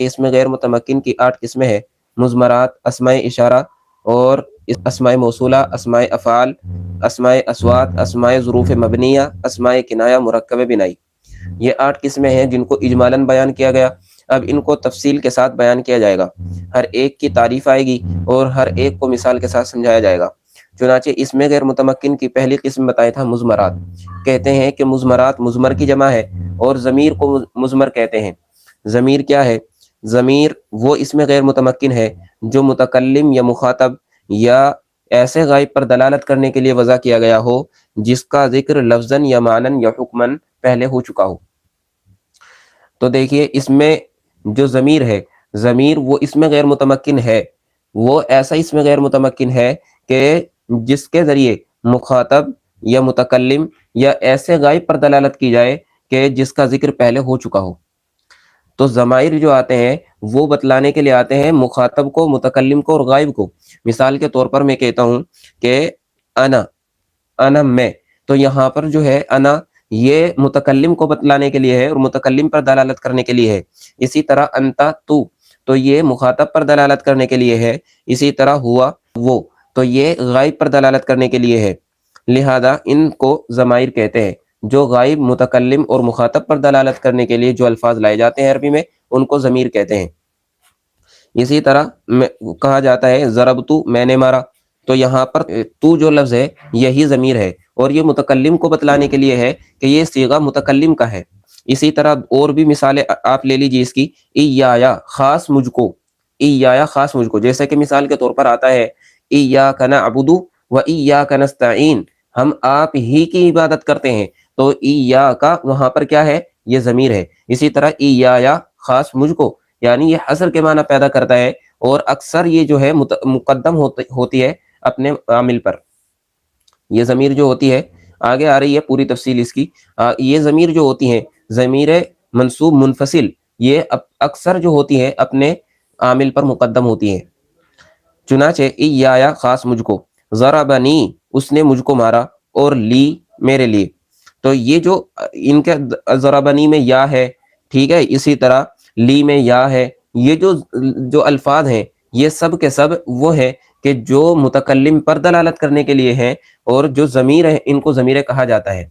اسم غیر متمکن کی 8 قسمیں ہیں: مضمرات، اسماء اشارہ اور اسماء موصولہ، اسماء افعال، اسماء اصوات، اسماء ظروف مبنیہ، اسماء کنایہ مرکب بنائی۔ یہ 8 قسمیں ہیں جن کو اجمالاً بیان کیا گیا۔ اب ان کو تفصیل کے ساتھ بیان کیا جائے گا، ہر ایک کی تعریف آئے گی اور ہر ایک کو مثال کے ساتھ سمجھایا جائے گا۔ چنانچہ اسم غیر متمکن کی پہلی قسم بتایا تھا مضمرات۔ کہتے ہیں کہ مضمرات مضمر کی جمع ہے اور ضمیر کو مضمر کہتے ہیں۔ ضمیر کیا ہے؟ ضمیر وہ اسم غیر متمکن ہے جو متکلم یا مخاطب یا ایسے غائب پر دلالت کرنے کے لیے وضع کیا گیا ہو جس کا ذکر لفظاً یا معناً یا حکماً پہلے ہو چکا ہو۔ تو دیکھیے اس میں جو ضمیر ہے، ضمیر وہ اسم غیر متمکن ہے، وہ ایسا اسم غیر متمکن ہے کہ جس کے ذریعے مخاطب یا متکلم یا ایسے غائب پر دلالت کی جائے کہ جس کا ذکر پہلے ہو چکا ہو۔ تو ضمائر جو آتے ہیں وہ بتلانے کے لیے آتے ہیں مخاطب کو، متکلم کو اور غائب کو۔ مثال کے طور پر میں کہتا ہوں کہ انا میں، تو یہاں پر جو ہے انا یہ متکلم کو بتلانے کے لیے ہے اور متکلم پر دلالت کرنے کے لیے ہے۔ اسی طرح انتا تو یہ مخاطب پر دلالت کرنے کے لیے ہے۔ اسی طرح ہوا وہ، تو یہ غائب پر دلالت کرنے کے لیے ہے۔ لہذا ان کو ضمائر کہتے ہیں۔ جو غائب، متکلم اور مخاطب پر دلالت کرنے کے لیے جو الفاظ لائے جاتے ہیں عربی میں ان کو ضمیر کہتے ہیں۔ اسی طرح کہا جاتا ہے ضربتو، میں نے مارا، تو یہاں پر تو جو لفظ ہے یہی ضمیر ہے اور یہ متکلم کو بتلانے کے لیے ہے کہ یہ صیغہ متکلم کا ہے۔ اسی طرح اور بھی مثالیں آپ لے لیجیے اس کی، ایایا خاص مجھ کو، ایایا خاص مجھ کو، جیسے کہ مثال کے طور پر آتا ہے ایاک نعبد و ایاک نستعین، ہم آپ ہی کی عبادت کرتے ہیں، تو ایاک وہاں پر کیا ہے؟ یہ ضمیر ہے۔ اسی طرح ایایا خاص مجھ کو، یعنی یہ حصر کے معنی پیدا کرتا ہے اور اکثر یہ جو ہے مقدم ہوتی ہے اپنے عامل پر۔ یہ ضمیر جو ہوتی ہے، آگے آ رہی ہے پوری تفصیل اس کی، یہ ضمیر جو ہوتی ہیں ضمیر منصوب منفصل، یہ اکثر جو ہوتی ہے اپنے عامل پر مقدم ہوتی ہیں۔ چنانچہ ایایا خاص مجھ کو، ضربنی اس نے مجھ کو مارا، اور لی میرے لیے، تو یہ جو ان کے ضربنی میں یا ہے، ٹھیک ہے، اسی طرح لی میں یا ہے، یہ جو الفاظ ہیں یہ سب کے سب وہ ہیں کہ جو متکلم پر دلالت کرنے کے لیے ہیں، اور جو ضمیر ہیں ان کو ضمیر کہا جاتا ہے۔